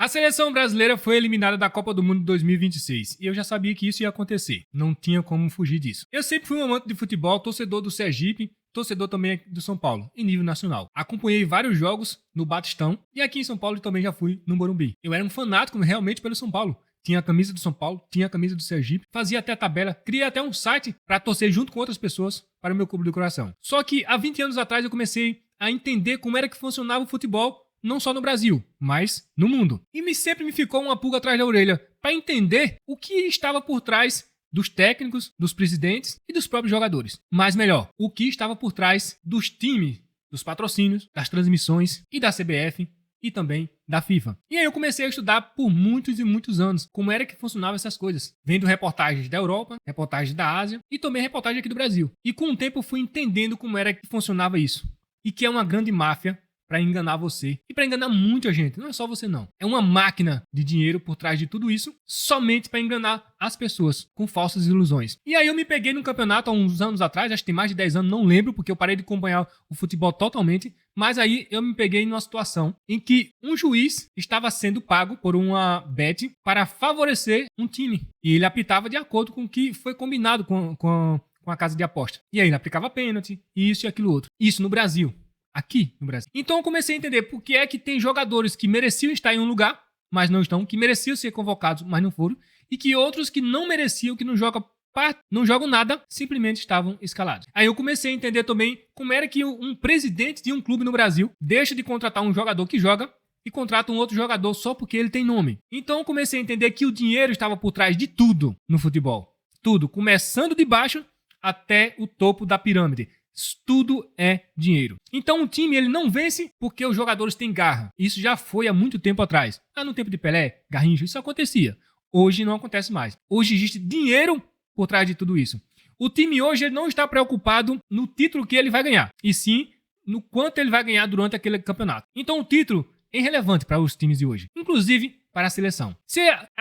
seleção brasileira foi eliminada da Copa do Mundo 2026 e eu já sabia que isso ia acontecer. Não tinha como fugir disso. Eu sempre fui um amante de futebol, torcedor do Sergipe, torcedor também do São Paulo, em nível nacional. Acompanhei vários jogos no Batistão e aqui em São Paulo também já fui no Morumbi. Eu era um fanático realmente pelo São Paulo. Tinha a camisa do São Paulo, tinha a camisa do Sergipe, fazia até a tabela, criei até um site para torcer junto com outras pessoas para o meu clube do coração. Só que há 20 anos atrás eu comecei a entender como era que funcionava o futebol, não só no Brasil, mas no mundo. E sempre me ficou uma pulga atrás da orelha para entender o que estava por trás dos técnicos, dos presidentes e dos próprios jogadores. Mas melhor, o que estava por trás dos times, dos patrocínios, das transmissões e da CBF e também da FIFA. E aí eu comecei a estudar por muitos e muitos anos como era que funcionavam essas coisas. Vendo reportagens da Europa, reportagens da Ásia e também reportagens aqui do Brasil. E com o tempo eu fui entendendo como era que funcionava isso. E que é uma grande máfia para enganar você e para enganar muita gente. Não é só você não. É uma máquina de dinheiro por trás de tudo isso, somente para enganar as pessoas com falsas ilusões. E aí eu me peguei num campeonato há uns anos atrás, acho que tem mais de 10 anos, não lembro, porque eu parei de acompanhar o futebol totalmente, mas aí eu me peguei numa situação em que um juiz estava sendo pago por uma bet para favorecer um time. E ele apitava de acordo com o que foi combinado com a casa de aposta. E aí ele aplicava pênalti, isso e aquilo outro. Isso no Brasil. Aqui no Brasil. Então eu comecei a entender por que é que tem jogadores que mereciam estar em um lugar, mas não estão, que mereciam ser convocados, mas não foram, e que outros que não mereciam, que não jogam nada, simplesmente estavam escalados. Aí eu comecei a entender também como era que um presidente de um clube no Brasil deixa de contratar um jogador que joga e contrata um outro jogador só porque ele tem nome. Então eu comecei a entender que o dinheiro estava por trás de tudo no futebol. Tudo, começando de baixo até o topo da pirâmide. Tudo é dinheiro. Então o time ele não vence porque os jogadores têm garra. Isso já foi há muito tempo atrás. No tempo de Pelé, Garrincha, isso acontecia. Hoje não acontece mais. Hoje existe dinheiro por trás de tudo isso. O time hoje ele não está preocupado no título que ele vai ganhar, e sim no quanto ele vai ganhar durante aquele campeonato. Então o título é irrelevante para os times de hoje, inclusive para a seleção.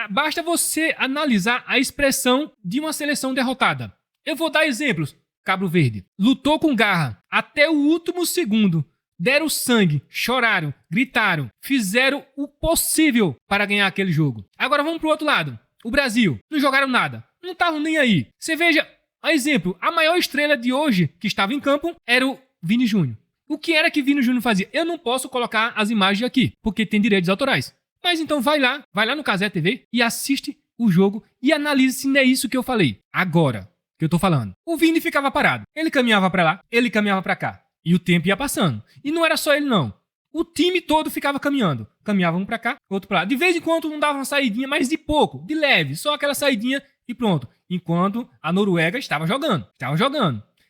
Basta você analisar a expressão de uma seleção derrotada. Eu vou dar exemplos. Cabo Verde lutou com garra até o último segundo, deram sangue, choraram, gritaram, fizeram o possível para ganhar aquele jogo. Agora vamos pro outro lado. O Brasil, não jogaram nada, não estavam nem aí. Você veja, a exemplo, a maior estrela de hoje que estava em campo era o Vini Júnior. O que era que Vini Júnior fazia? Eu não posso colocar as imagens aqui, porque tem direitos autorais. Mas então vai lá no Cazé TV e assiste o jogo e analise se não é isso que eu falei. Agora que eu tô falando. O Vini ficava parado. Ele caminhava pra lá, ele caminhava pra cá. E o tempo ia passando. E não era só ele, não. O time todo ficava caminhando. Caminhava um pra cá, outro pra lá. De vez em quando um dava uma saidinha, mas de pouco, de leve. Só aquela saidinha e pronto. Enquanto a Noruega estava jogando.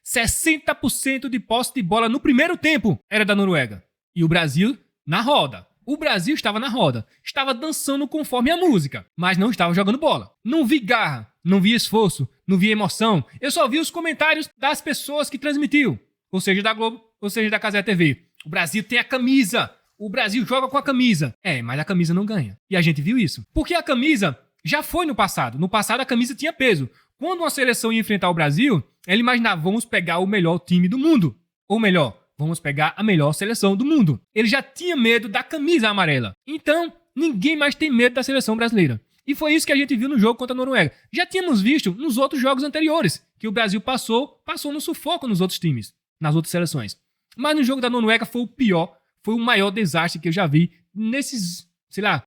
60% de posse de bola no primeiro tempo era da Noruega. E o Brasil na roda. O Brasil estava na roda. Estava dançando conforme a música. Mas não estava jogando bola. Não vi garra. Não vi esforço, não vi emoção. Eu só vi os comentários das pessoas que transmitiu. Ou seja, da Globo, ou seja, da Cazé TV. O Brasil tem a camisa. O Brasil joga com a camisa. Mas a camisa não ganha. E a gente viu isso. Porque a camisa já foi no passado. No passado a camisa tinha peso. Quando uma seleção ia enfrentar o Brasil, ela imaginava, vamos pegar o melhor time do mundo. Ou melhor, vamos pegar a melhor seleção do mundo. Ele já tinha medo da camisa amarela. Então, ninguém mais tem medo da seleção brasileira. E foi isso que a gente viu no jogo contra a Noruega. Já tínhamos visto nos outros jogos anteriores, que o Brasil passou no sufoco nos outros times, nas outras seleções. Mas no jogo da Noruega foi o pior, foi o maior desastre que eu já vi nesses,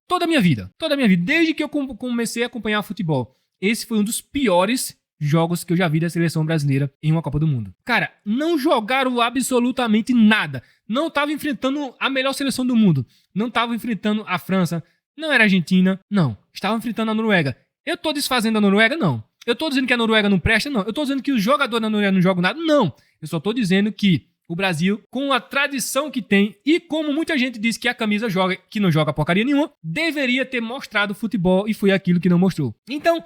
toda a minha vida. Desde que eu comecei a acompanhar futebol. Esse foi um dos piores jogos que eu já vi da seleção brasileira em uma Copa do Mundo. Cara, não jogaram absolutamente nada. Não estavam enfrentando a melhor seleção do mundo. Não estavam enfrentando a França. Não era a Argentina, não. Estavam enfrentando a Noruega. Eu tô desfazendo a Noruega? Não. Eu tô dizendo que a Noruega não presta? Não. Eu tô dizendo que os jogadores da Noruega não jogam nada? Não. Eu só tô dizendo que o Brasil, com a tradição que tem e como muita gente diz que a camisa joga, que não joga porcaria nenhuma, deveria ter mostrado futebol e foi aquilo que não mostrou. Então,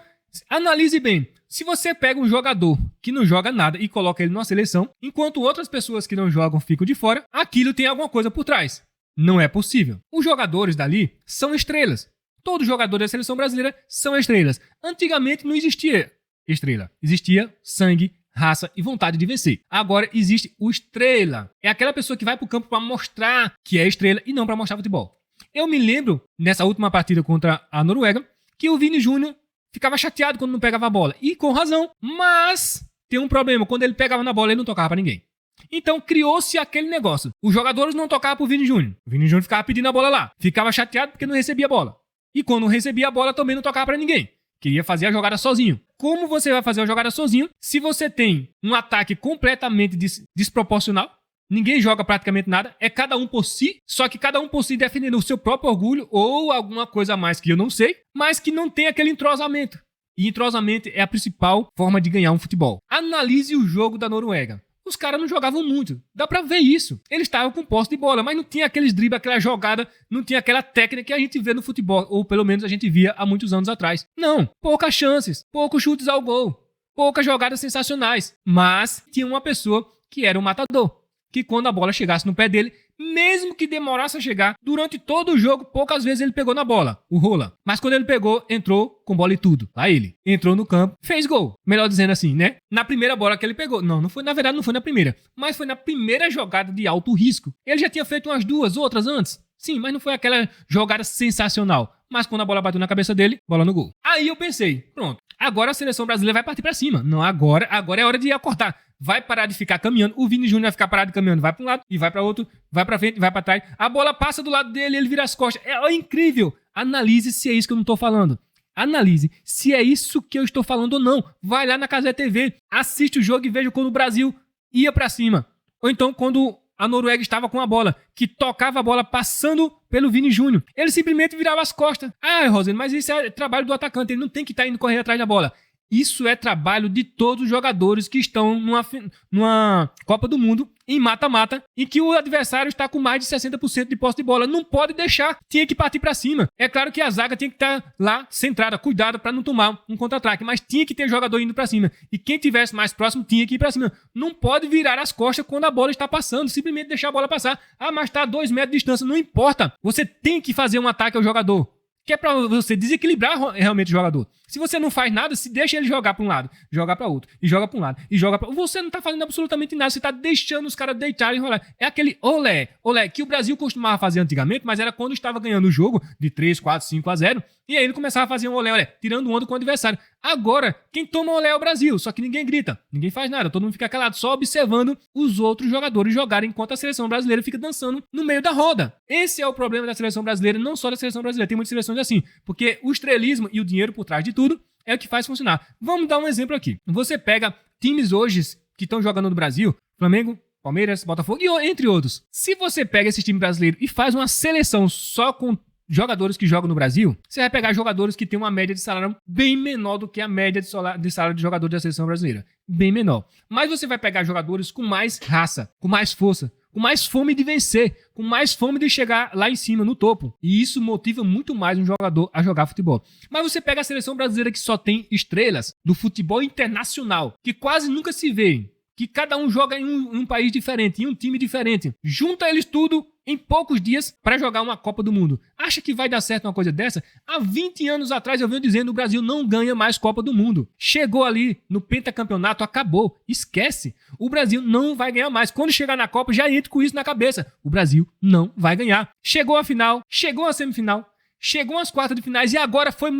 analise bem. Se você pega um jogador que não joga nada e coloca ele numa seleção, enquanto outras pessoas que não jogam ficam de fora, aquilo tem alguma coisa por trás. Não é possível. Os jogadores dali são estrelas. Todos os jogadores da seleção brasileira são estrelas. Antigamente não existia estrela. Existia sangue, raça e vontade de vencer. Agora existe o estrela. É aquela pessoa que vai pro campo para mostrar que é estrela e não para mostrar futebol. Eu me lembro, nessa última partida contra a Noruega, que o Vini Júnior ficava chateado quando não pegava a bola. E com razão. Mas tem um problema. Quando ele pegava na bola, ele não tocava pra ninguém. Então criou-se aquele negócio. Os jogadores não tocavam pro Vini Júnior. O Vini Júnior ficava pedindo a bola lá. Ficava chateado porque não recebia a bola. E quando recebia a bola, também não tocava pra ninguém. Queria fazer a jogada sozinho. Como você vai fazer a jogada sozinho se você tem um ataque completamente desproporcional? Ninguém joga praticamente nada. É cada um por si. Só que cada um por si defendendo o seu próprio orgulho ou alguma coisa a mais que eu não sei. Mas que não tem aquele entrosamento. E entrosamento é a principal forma de ganhar um futebol. Analise o jogo da Noruega. Os caras não jogavam muito. Dá pra ver isso. Eles estavam com posse de bola, mas não tinha aqueles dribles, aquela jogada, não tinha aquela técnica que a gente vê no futebol, ou pelo menos a gente via há muitos anos atrás. Não. Poucas chances, poucos chutes ao gol, poucas jogadas sensacionais. Mas tinha uma pessoa que era um matador, que quando a bola chegasse no pé dele, mesmo que demorasse a chegar, durante todo o jogo, poucas vezes ele pegou na bola, o Rola. Mas quando ele pegou, entrou com bola e tudo. Lá ele entrou no campo, fez gol. Melhor dizendo assim, né? Na primeira bola que ele pegou. Não foi, na verdade, não foi na primeira. Mas foi na primeira jogada de alto risco. Ele já tinha feito umas duas, outras antes. Sim, mas não foi aquela jogada sensacional. Mas quando a bola bateu na cabeça dele, bola no gol. Aí eu pensei, pronto, agora a seleção brasileira vai partir pra cima. Não, agora é hora de acordar. Vai parar de ficar caminhando. O Vini Júnior vai ficar parado caminhando. Vai para um lado e vai para outro. Vai para frente e vai para trás. A bola passa do lado dele e ele vira as costas. É incrível. Analise se é isso que eu não estou falando. Analise se é isso que eu estou falando ou não. Vai lá na Cazé TV. Assiste o jogo e veja quando o Brasil ia para cima. Ou então quando a Noruega estava com a bola, que tocava a bola passando pelo Vini Júnior. Ele simplesmente virava as costas. Ah, Rosendo, mas isso é trabalho do atacante. Ele não tem que estar indo correr atrás da bola. Isso é trabalho de todos os jogadores que estão numa Copa do Mundo em mata-mata, em que o adversário está com mais de 60% de posse de bola. Não pode deixar, tinha que partir para cima. É claro que a zaga tinha que estar lá centrada, cuidado para não tomar um contra-ataque, mas tinha que ter jogador indo para cima. E quem tivesse mais próximo tinha que ir para cima. Não pode virar as costas quando a bola está passando, simplesmente deixar a bola passar. Ah, mas está a 2 metros de distância, não importa. Você tem que fazer um ataque ao jogador, que é pra você desequilibrar realmente o jogador. Se você não faz nada, se deixa ele jogar pra um lado, jogar pra outro, e joga pra um lado, e joga pra outro. Você não tá fazendo absolutamente nada, você tá deixando os caras deitarem e rolar. É aquele olé, que o Brasil costumava fazer antigamente, mas era quando estava ganhando o jogo de 3, 4, 5-0, e aí ele começava a fazer um olé, tirando onda com o adversário. Agora, quem toma olé é o Brasil, só que ninguém grita, ninguém faz nada, todo mundo fica calado, só observando os outros jogadores jogarem enquanto a seleção brasileira fica dançando no meio da roda. Esse é o problema da seleção brasileira, não só da seleção brasileira, tem muitas seleções assim, porque o estrelismo e o dinheiro por trás de tudo é o que faz funcionar. Vamos dar um exemplo aqui. Você pega times hoje que estão jogando no Brasil, Flamengo, Palmeiras, Botafogo e entre outros. Se você pega esse time brasileiro e faz uma seleção só com jogadores que jogam no Brasil, você vai pegar jogadores que têm uma média de salário bem menor do que a média de salário de jogador da seleção brasileira. Bem menor. Mas você vai pegar jogadores com mais raça, com mais força, com mais fome de vencer, com mais fome de chegar lá em cima, no topo. E isso motiva muito mais um jogador a jogar futebol. Mas você pega a seleção brasileira que só tem estrelas do futebol internacional, que quase nunca se vê, que cada um joga em um país diferente, em um time diferente. Junta eles tudo em poucos dias para jogar uma Copa do Mundo. Acha que vai dar certo uma coisa dessa? Há 20 anos atrás eu venho dizendo que o Brasil não ganha mais Copa do Mundo. Chegou ali no pentacampeonato, acabou. Esquece. O Brasil não vai ganhar mais. Quando chegar na Copa, já entra com isso na cabeça. O Brasil não vai ganhar. Chegou a final, chegou a semifinal, chegou às quartas de finais e agora foi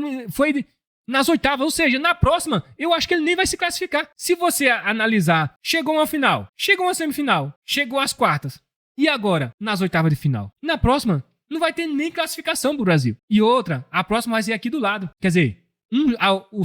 nas oitavas, ou seja, na próxima, eu acho que ele nem vai se classificar. Se você analisar, chegou uma final, chegou uma semifinal, chegou às quartas. E agora, nas oitavas de final? Na próxima, não vai ter nem classificação pro Brasil. E outra, a próxima vai ser aqui do lado. Quer dizer,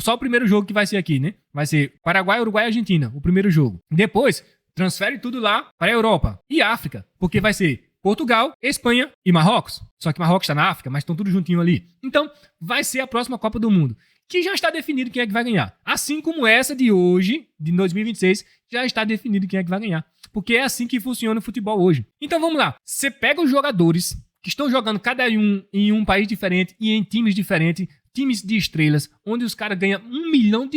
só o primeiro jogo que vai ser aqui, né? Vai ser Paraguai, Uruguai e Argentina, o primeiro jogo. Depois, transfere tudo lá para a Europa e África, porque vai ser Portugal, Espanha e Marrocos. Só que Marrocos está na África, mas estão tudo juntinho ali. Então, vai ser a próxima Copa do Mundo, que já está definido quem é que vai ganhar. Assim como essa de hoje, de 2026, já está definido quem é que vai ganhar. Porque é assim que funciona o futebol hoje. Então vamos lá. Você pega os jogadores que estão jogando cada um em um país diferente e em times diferentes, times de estrelas, onde os caras ganham R$1 milhão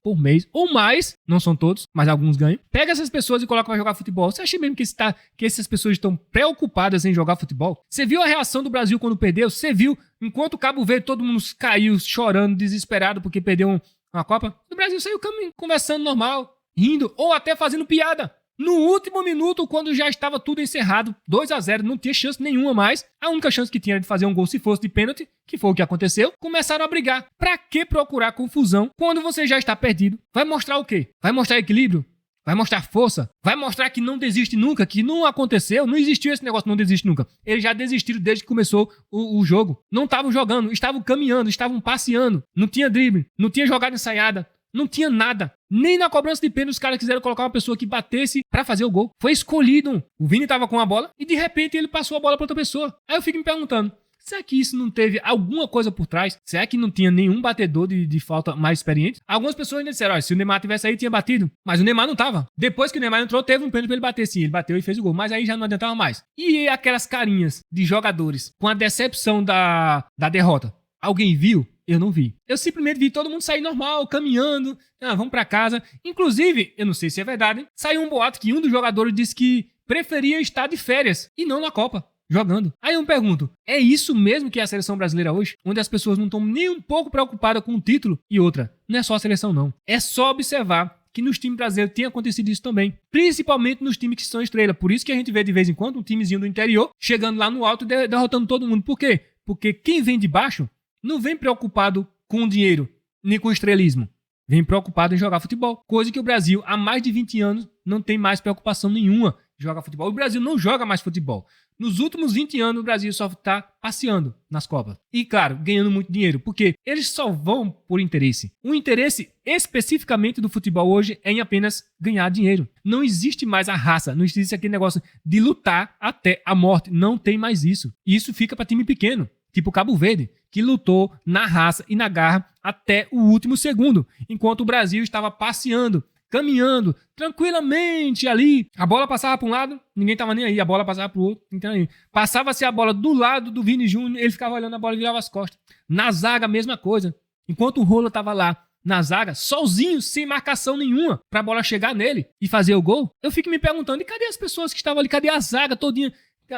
por mês, ou mais, não são todos, mas alguns ganham. Pega essas pessoas e coloca pra jogar futebol. Você acha mesmo que essas pessoas estão preocupadas em jogar futebol? Você viu a reação do Brasil quando perdeu? Você viu, enquanto o Cabo Verde, todo mundo caiu chorando, desesperado porque perdeu uma Copa? O Brasil saiu conversando normal, rindo, ou até fazendo piada. No último minuto, quando já estava tudo encerrado, 2-0, não tinha chance nenhuma mais. A única chance que tinha era de fazer um gol se fosse de pênalti, que foi o que aconteceu. Começaram a brigar. Pra que procurar confusão quando você já está perdido? Vai mostrar o quê? Vai mostrar equilíbrio? Vai mostrar força? Vai mostrar que não desiste nunca, que não aconteceu, não existiu esse negócio, não desiste nunca. Eles já desistiram desde que começou o jogo. Não estavam jogando, estavam caminhando, estavam passeando. Não tinha drible, não tinha jogada ensaiada, não tinha nada. Nem na cobrança de pênalti os caras quiseram colocar uma pessoa que batesse pra fazer o gol. Foi escolhido. O Vini tava com a bola e de repente ele passou a bola pra outra pessoa. Aí eu fico me perguntando, será que isso não teve alguma coisa por trás? Será que não tinha nenhum batedor de falta mais experiente? Algumas pessoas ainda disseram, se o Neymar tivesse aí, tinha batido. Mas o Neymar não tava. Depois que o Neymar entrou, teve um pênalti pra ele bater, sim. Ele bateu e fez o gol. Mas aí já não adiantava mais. E aquelas carinhas de jogadores com a decepção da derrota? Alguém viu? Eu não vi. Eu simplesmente vi todo mundo sair normal, caminhando. Vamos pra casa. Inclusive, eu não sei se é verdade, saiu um boato que um dos jogadores disse que preferia estar de férias e não na Copa. Jogando. Aí eu me pergunto, é isso mesmo que é a seleção brasileira hoje? Onde as pessoas não estão nem um pouco preocupadas com o título? E outra, não é só a seleção não. É só observar que nos times brasileiros tem acontecido isso também. Principalmente nos times que são estrela. Por isso que a gente vê de vez em quando um timezinho do interior chegando lá no alto e derrotando todo mundo. Por quê? Porque quem vem de baixo não vem preocupado com o dinheiro, nem com o estrelismo. Vem preocupado em jogar futebol. Coisa que o Brasil, há mais de 20 anos, não tem mais preocupação nenhuma de jogar futebol. O Brasil não joga mais futebol. Nos últimos 20 anos, o Brasil só está passeando nas Copas. E, claro, ganhando muito dinheiro. Porque eles só vão por interesse. O interesse, especificamente do futebol hoje, é em apenas ganhar dinheiro. Não existe mais a raça. Não existe aquele negócio de lutar até a morte. Não tem mais isso. E isso fica para time pequeno. Tipo Cabo Verde, que lutou na raça e na garra até o último segundo. Enquanto o Brasil estava passeando, caminhando tranquilamente ali. A bola passava para um lado, ninguém tava nem aí. A bola passava para o outro, ninguém tava nem aí. Passava-se a bola do lado do Vini Júnior, ele ficava olhando a bola e virava as costas. Na zaga, a mesma coisa. Enquanto o Rola tava lá na zaga, sozinho, sem marcação nenhuma, para a bola chegar nele e fazer o gol, eu fico me perguntando, e cadê as pessoas que estavam ali? Cadê a zaga todinha?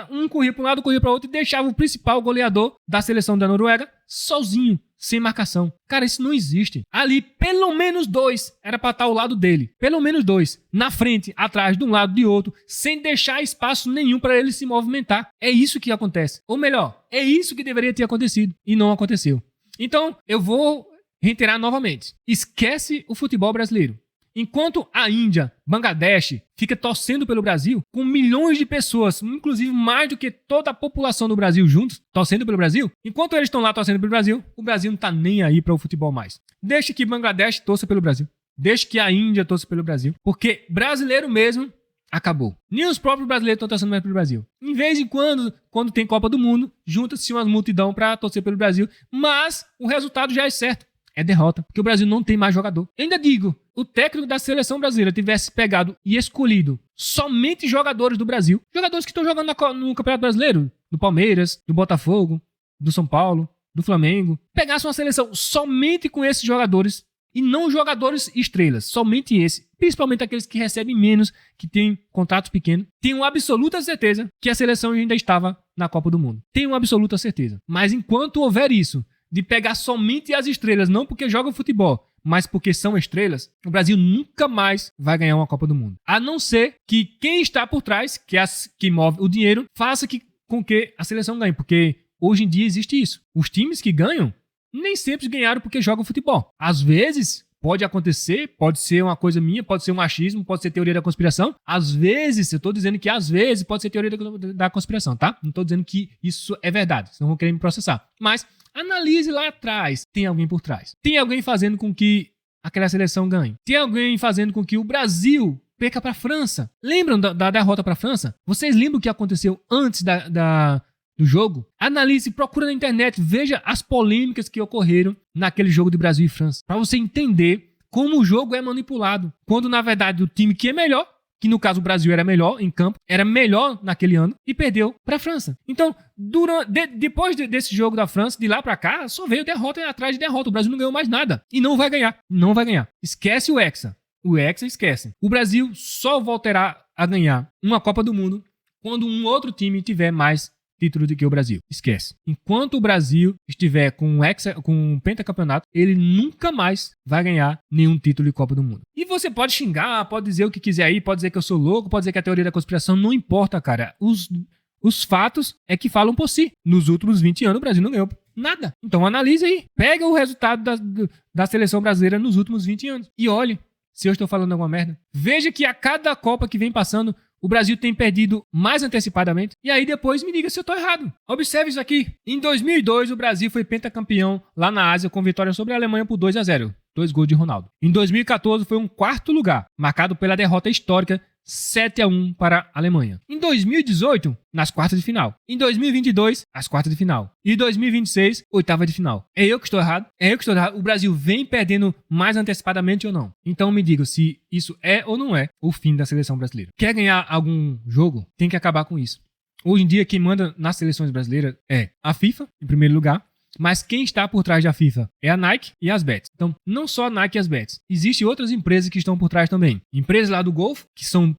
Um corria para um lado, corria para o outro e deixava o principal goleador da seleção da Noruega sozinho, sem marcação. Cara, isso não existe. Ali, pelo menos 2 era para estar ao lado dele. Pelo menos 2. Na frente, atrás, de um lado, de outro, sem deixar espaço nenhum para ele se movimentar. É isso que acontece. Ou melhor, é isso que deveria ter acontecido e não aconteceu. Então, eu vou reiterar novamente. Esquece o futebol brasileiro. Enquanto a Índia, Bangladesh, fica torcendo pelo Brasil, com milhões de pessoas, inclusive mais do que toda a população do Brasil juntos, torcendo pelo Brasil, enquanto eles estão lá torcendo pelo Brasil, o Brasil não está nem aí para o futebol mais. Deixe que Bangladesh torça pelo Brasil. Deixe que a Índia torça pelo Brasil. Porque brasileiro mesmo acabou. Nem os próprios brasileiros estão torcendo mais pelo Brasil. Em vez de quando tem Copa do Mundo, junta-se uma multidão para torcer pelo Brasil, mas o resultado já é certo. É derrota, porque o Brasil não tem mais jogador. Eu ainda digo, o técnico da seleção brasileira tivesse pegado e escolhido somente jogadores do Brasil, jogadores que estão jogando no Campeonato Brasileiro, do Palmeiras, do Botafogo, do São Paulo, do Flamengo, pegasse uma seleção somente com esses jogadores e não jogadores estrelas, somente esse, principalmente aqueles que recebem menos, que têm contratos pequenos, tenho absoluta certeza que a seleção ainda estava na Copa do Mundo. Tenho absoluta certeza. Mas enquanto houver isso, de pegar somente as estrelas, não porque jogam futebol, mas porque são estrelas, o Brasil nunca mais vai ganhar uma Copa do Mundo. A não ser que quem está por trás, que move o dinheiro, faça com que a seleção ganhe. Porque hoje em dia existe isso. Os times que ganham, nem sempre ganharam porque jogam futebol. Às vezes, pode acontecer, pode ser uma coisa minha, pode ser um achismo, pode ser teoria da conspiração. Às vezes, eu estou dizendo que às vezes pode ser teoria da conspiração, tá? Não estou dizendo que isso é verdade, senão vão querer me processar. Mas analise lá atrás. Tem alguém por trás. Tem alguém fazendo com que aquela seleção ganhe. Tem alguém fazendo com que o Brasil perca para a França. Lembram da derrota para a França? Vocês lembram o que aconteceu antes do jogo? Analise, procura na internet, veja as polêmicas que ocorreram naquele jogo de Brasil e França. Para você entender como o jogo é manipulado. Quando, na verdade, o time que é melhor, que no caso o Brasil era melhor em campo, era melhor naquele ano e perdeu para a França. Então, depois desse jogo da França, de lá para cá, só veio derrota atrás de derrota. O Brasil não ganhou mais nada e não vai ganhar. Não vai ganhar. Esquece o Hexa. O Hexa esquece. O Brasil só voltará a ganhar uma Copa do Mundo quando um outro time tiver mais título do que o Brasil. Esquece. Enquanto o Brasil estiver com um pentacampeonato, ele nunca mais vai ganhar nenhum título de Copa do Mundo. E você pode xingar, pode dizer o que quiser aí, pode dizer que eu sou louco, pode dizer que é a teoria da conspiração, não importa, cara. Os fatos é que falam por si. Nos últimos 20 anos o Brasil não ganhou nada. Então analise aí. Pega o resultado da seleção brasileira nos últimos 20 anos. E olhe se eu estou falando alguma merda. Veja que a cada Copa que vem passando, o Brasil tem perdido mais antecipadamente. E aí depois me diga se eu estou errado. Observe isso aqui. Em 2002, o Brasil foi pentacampeão lá na Ásia com vitória sobre a Alemanha por 2-0. 2 gols de Ronaldo. Em 2014, foi um quarto lugar, marcado pela derrota histórica 7-1 para a Alemanha. Em 2018, nas quartas de final. Em 2022, as quartas de final. E em 2026, oitava de final. É eu que estou errado? É eu que estou errado? O Brasil vem perdendo mais antecipadamente ou não? Então me diga se isso é ou não é o fim da seleção brasileira. Quer ganhar algum jogo? Tem que acabar com isso. Hoje em dia, quem manda nas seleções brasileiras é a FIFA, em primeiro lugar. Mas quem está por trás da FIFA é a Nike e as Bets. Então, não só a Nike e as Bets. Existem outras empresas que estão por trás também. Empresas lá do Golfo, que são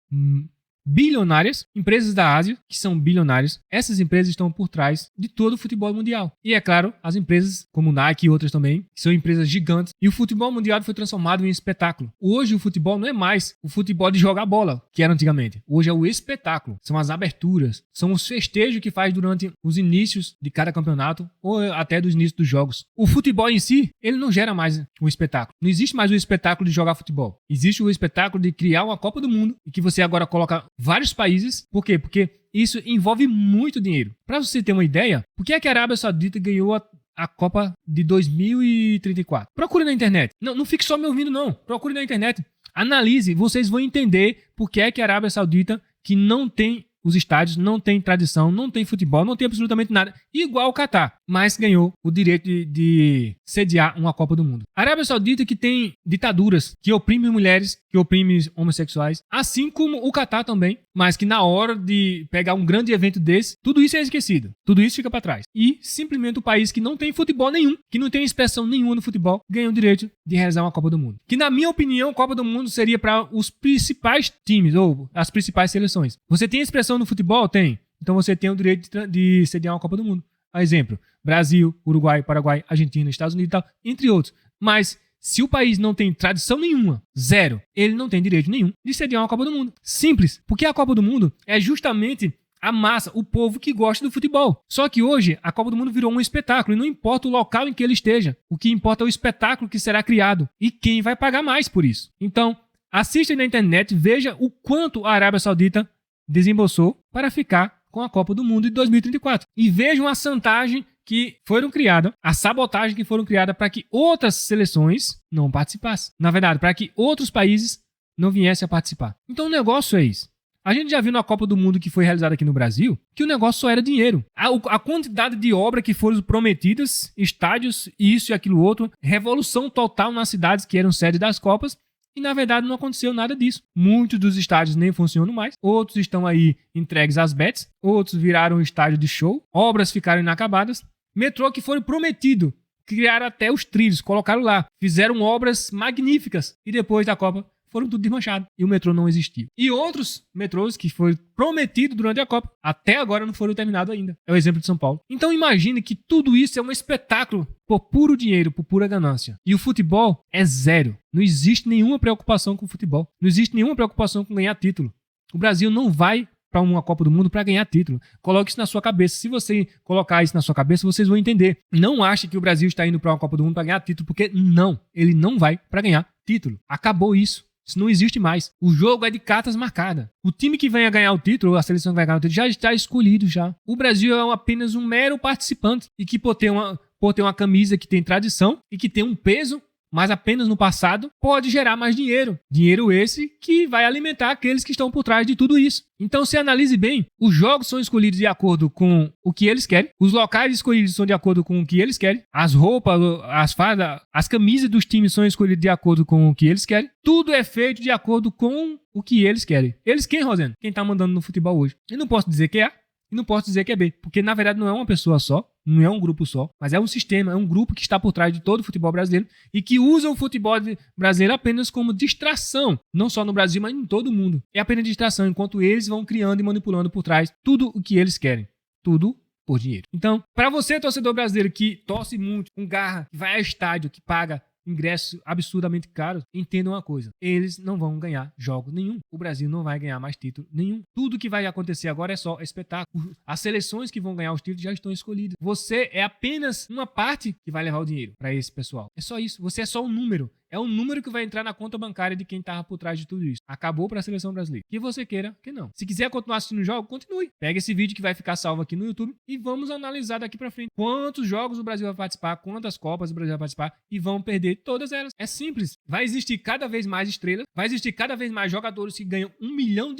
bilionárias. Empresas da Ásia, que são bilionárias. Essas empresas estão por trás de todo o futebol mundial. E, é claro, as empresas como Nike e outras também, que são empresas gigantes. E o futebol mundial foi transformado em espetáculo. Hoje, o futebol não é mais o futebol de jogar bola, que era antigamente. Hoje é o espetáculo. São as aberturas. São os festejos que faz durante os inícios de cada campeonato ou até dos inícios dos jogos. O futebol em si, ele não gera mais um espetáculo. Não existe mais o espetáculo de jogar futebol. Existe o espetáculo de criar uma Copa do Mundo e que você agora coloca vários países. Por quê? Porque isso envolve muito dinheiro. Para você ter uma ideia, por que é que a Arábia Saudita ganhou a Copa de 2034? Procure na internet. Não fique só me ouvindo, não. Procure na internet. Analise. Vocês vão entender por que é que a Arábia Saudita, que não tem os estádios, não tem tradição, não tem futebol, não tem absolutamente nada, igual o Catar, mas ganhou o direito de sediar uma Copa do Mundo. A Arábia Saudita que tem ditaduras, que oprime mulheres, que oprime homossexuais, assim como o Catar também, mas que na hora de pegar um grande evento desse, tudo isso é esquecido, tudo isso fica para trás. E simplesmente o país que não tem futebol nenhum, que não tem expressão nenhuma no futebol, ganha o direito de realizar uma Copa do Mundo. Que na minha opinião, a Copa do Mundo seria para os principais times, ou as principais seleções. Você tem expressão no futebol? Tem. Então você tem o direito de sediar uma Copa do Mundo. A exemplo, Brasil, Uruguai, Paraguai, Argentina, Estados Unidos e tal, entre outros. Mas se o país não tem tradição nenhuma, zero, ele não tem direito nenhum de sediar uma Copa do Mundo. Simples. Porque a Copa do Mundo é justamente a massa, o povo que gosta do futebol. Só que hoje a Copa do Mundo virou um espetáculo e não importa o local em que ele esteja. O que importa é o espetáculo que será criado e quem vai pagar mais por isso. Então, assista na internet, veja o quanto a Arábia Saudita desembolsou para ficar com a Copa do Mundo de 2034. E vejam a chantagem que foram criadas, a sabotagem que foram criadas para que outras seleções não participassem. Na verdade, para que outros países não viessem a participar. Então o negócio é isso. A gente já viu na Copa do Mundo que foi realizada aqui no Brasil que o negócio só era dinheiro. A quantidade de obras que foram prometidas, estádios, isso e aquilo outro, revolução total nas cidades que eram sede das Copas, e na verdade não aconteceu nada disso. Muitos dos estádios nem funcionam mais, outros estão aí entregues às bets, outros viraram estádio de show, obras ficaram inacabadas. Metrô que foi prometido, criaram até os trilhos, colocaram lá, fizeram obras magníficas e depois da Copa foram tudo desmanchados e o metrô não existiu. E outros metrôs que foram prometidos durante a Copa, até agora não foram terminados ainda. É o exemplo de São Paulo. Então imagine que tudo isso é um espetáculo por puro dinheiro, por pura ganância. E o futebol é zero. Não existe nenhuma preocupação com o futebol. Não existe nenhuma preocupação com ganhar título. O Brasil não vai para uma Copa do Mundo para ganhar título. Coloque isso na sua cabeça. Se você colocar isso na sua cabeça, vocês vão entender. Não ache que o Brasil está indo para uma Copa do Mundo para ganhar título, porque não. Ele não vai para ganhar título. Acabou isso. Isso não existe mais. O jogo é de cartas marcadas. O time que venha ganhar o título, a seleção que vai ganhar o título, já está escolhido já. O Brasil é apenas um mero participante e que por ter uma camisa que tem tradição e que tem um peso, mas apenas no passado, pode gerar mais dinheiro. Dinheiro esse que vai alimentar aqueles que estão por trás de tudo isso. Então, se analise bem, os jogos são escolhidos de acordo com o que eles querem, os locais escolhidos são de acordo com o que eles querem, as roupas, as fardas, as camisas dos times são escolhidas de acordo com o que eles querem. Tudo é feito de acordo com o que eles querem. Eles quem, Rosendo? Quem tá mandando no futebol hoje? Eu não posso dizer que é A e não posso dizer que é B, porque na verdade não é uma pessoa só, não é um grupo só, mas é um sistema, é um grupo que está por trás de todo o futebol brasileiro e que usa o futebol brasileiro apenas como distração, não só no Brasil, mas em todo o mundo. É apenas distração, enquanto eles vão criando e manipulando por trás tudo o que eles querem. Tudo por dinheiro. Então, para você, torcedor brasileiro que torce muito, com garra, que vai ao estádio, que paga ingressos absurdamente caros, entenda uma coisa: eles não vão ganhar jogo nenhum. O Brasil não vai ganhar mais título nenhum. Tudo que vai acontecer agora é só espetáculo. As seleções que vão ganhar os títulos já estão escolhidas. Você é apenas uma parte que vai levar o dinheiro para esse pessoal. É só isso. Você é só um número. É um número que vai entrar na conta bancária de quem estava por trás de tudo isso. Acabou para a seleção brasileira. Que você queira, que não. Se quiser continuar assistindo o jogo, continue. Pega esse vídeo que vai ficar salvo aqui no YouTube e vamos analisar daqui para frente quantos jogos o Brasil vai participar, quantas Copas o Brasil vai participar e vão perder todas elas. É simples. Vai existir cada vez mais estrelas, vai existir cada vez mais jogadores que ganham R$1 milhão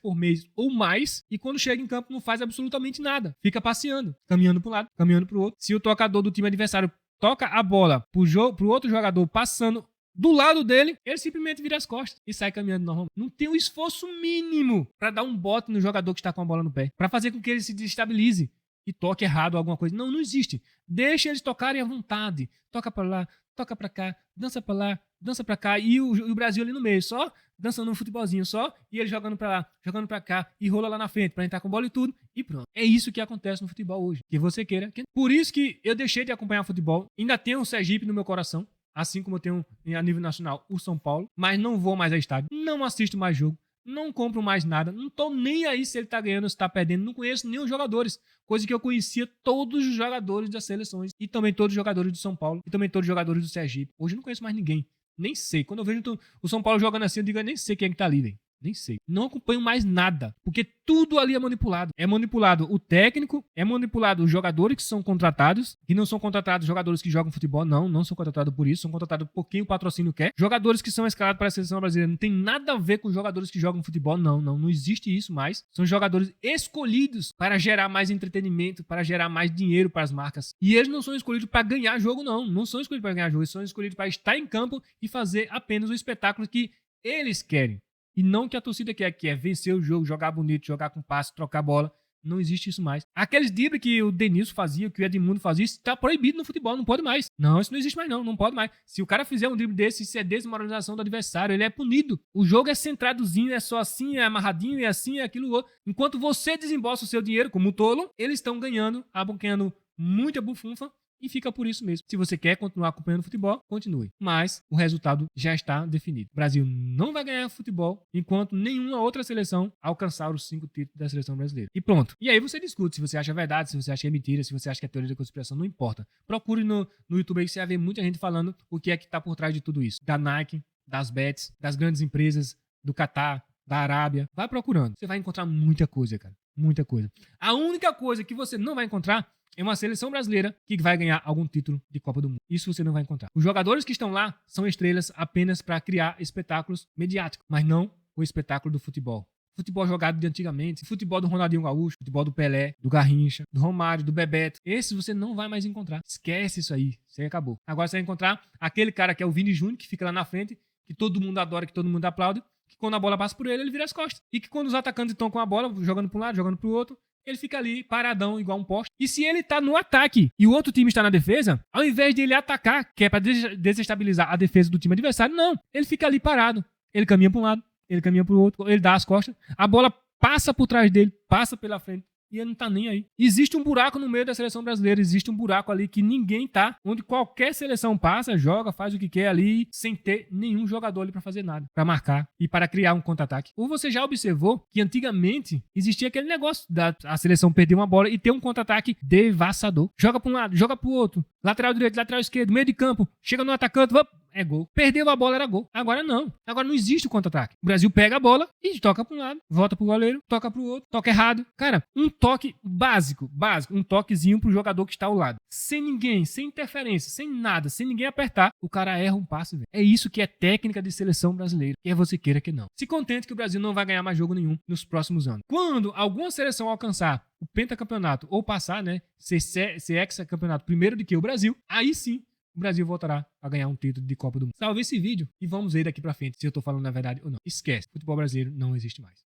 por mês ou mais e quando chega em campo não faz absolutamente nada. Fica passeando, caminhando para um lado, caminhando para o outro. Se o tocador do time adversário toca a bola pro outro jogador passando do lado dele, ele simplesmente vira as costas e sai caminhando normalmente. Não tem um esforço mínimo para dar um bote no jogador que está com a bola no pé, para fazer com que ele se desestabilize e toque errado alguma coisa. Não, não existe. Deixa eles tocarem à vontade. Toca para lá, toca para cá, dança para lá, dança para cá e o Brasil ali no meio, só dançando um futebolzinho só e ele jogando para lá, jogando para cá e rola lá na frente para entrar com bola e tudo e pronto. É isso que acontece no futebol hoje. Que você queira. Por isso que eu deixei de acompanhar futebol. Ainda tenho o Sergipe no meu coração. Assim como eu tenho a nível nacional o São Paulo, mas não vou mais ao estádio, não assisto mais jogo, não compro mais nada, não tô nem aí se ele tá ganhando ou se tá perdendo, não conheço nem os jogadores, coisa que eu conhecia todos os jogadores das seleções e também todos os jogadores do São Paulo e também todos os jogadores do Sergipe. Hoje eu não conheço mais ninguém, nem sei. Quando eu vejo o São Paulo jogando assim, eu digo, eu nem sei quem é que tá ali, velho. Nem sei. Não acompanho mais nada. Porque tudo ali é manipulado. É manipulado o técnico, é manipulado os jogadores que são contratados, que não são contratados jogadores que jogam futebol, não são contratados por isso, são contratados por quem o patrocínio quer. Jogadores que são escalados para a seleção brasileira não tem nada a ver com jogadores que jogam futebol, não existe isso mais. São jogadores escolhidos para gerar mais entretenimento, para gerar mais dinheiro para as marcas. E eles não são escolhidos para ganhar jogo, não são escolhidos para ganhar jogo, eles são escolhidos para estar em campo e fazer apenas o espetáculo que eles querem. E não que a torcida quer, que é vencer o jogo, jogar bonito, jogar com passe, trocar bola. Não existe isso mais. Aqueles dribles que o Denilson fazia, que o Edmundo fazia, isso está proibido no futebol, não pode mais. Não, isso não existe mais não pode mais. Se o cara fizer um drible desse, isso é desmoralização do adversário, ele é punido. O jogo é centradozinho, é só assim, é amarradinho, é assim, é aquilo outro. Enquanto você desembolsa o seu dinheiro como um tolo, eles estão ganhando, abocanhando muita bufunfa. E fica por isso mesmo. Se você quer continuar acompanhando futebol, continue. Mas o resultado já está definido. O Brasil não vai ganhar futebol enquanto nenhuma outra seleção alcançar os 5 títulos da seleção brasileira. E pronto. E aí você discute se você acha verdade, se você acha que é mentira, se você acha que é teoria da conspiração, não importa. Procure no YouTube aí que você vai ver muita gente falando o que é que está por trás de tudo isso. Da Nike, das bets, das grandes empresas, do Catar, da Arábia. Vai procurando. Você vai encontrar muita coisa, cara. Muita coisa. A única coisa que você não vai encontrar é uma seleção brasileira que vai ganhar algum título de Copa do Mundo. Isso você não vai encontrar. Os jogadores que estão lá são estrelas apenas para criar espetáculos mediáticos, mas não o espetáculo do futebol. Futebol jogado de antigamente, futebol do Ronaldinho Gaúcho, futebol do Pelé, do Garrincha, do Romário, do Bebeto. Esses você não vai mais encontrar. Esquece isso aí. Isso aí acabou. Agora você vai encontrar aquele cara que é o Vini Júnior, que fica lá na frente, que todo mundo adora, que todo mundo aplaude, que quando a bola passa por ele, ele vira as costas. E que quando os atacantes estão com a bola, jogando para um lado, jogando para o outro, ele fica ali paradão, igual um poste. E se ele tá no ataque e o outro time está na defesa, ao invés de ele atacar, que é para desestabilizar a defesa do time adversário, não. Ele fica ali parado. Ele caminha para um lado, ele caminha para o outro, ele dá as costas, a bola passa por trás dele, passa pela frente. E ele não tá nem aí. Existe um buraco no meio da seleção brasileira. Existe um buraco ali que ninguém tá. Onde qualquer seleção passa, joga, faz o que quer ali, sem ter nenhum jogador ali pra fazer nada. Pra marcar e para criar um contra-ataque. Ou você já observou que antigamente existia aquele negócio da a seleção perder uma bola e ter um contra-ataque devassador. Joga pra um lado, joga pro outro. Lateral direito, lateral esquerdo, meio de campo. Chega no atacante, é gol. Perdeu a bola, era gol. Agora não. Agora não existe o contra-ataque. O Brasil pega a bola e toca para um lado, volta pro goleiro, toca pro outro, toca errado. Cara, um toque básico, um toquezinho pro jogador que está ao lado. Sem ninguém, sem interferência, sem nada, sem ninguém apertar, o cara erra um passe, velho. É isso que é técnica de seleção brasileira. Quer você queira que não. Se contente que o Brasil não vai ganhar mais jogo nenhum nos próximos anos. Quando alguma seleção alcançar o pentacampeonato ou passar, né, ser hexacampeonato primeiro do que o Brasil, aí sim o Brasil voltará a ganhar um título de Copa do Mundo. Salve esse vídeo e vamos ver daqui pra frente se eu tô falando a verdade ou não. Esquece, futebol brasileiro não existe mais.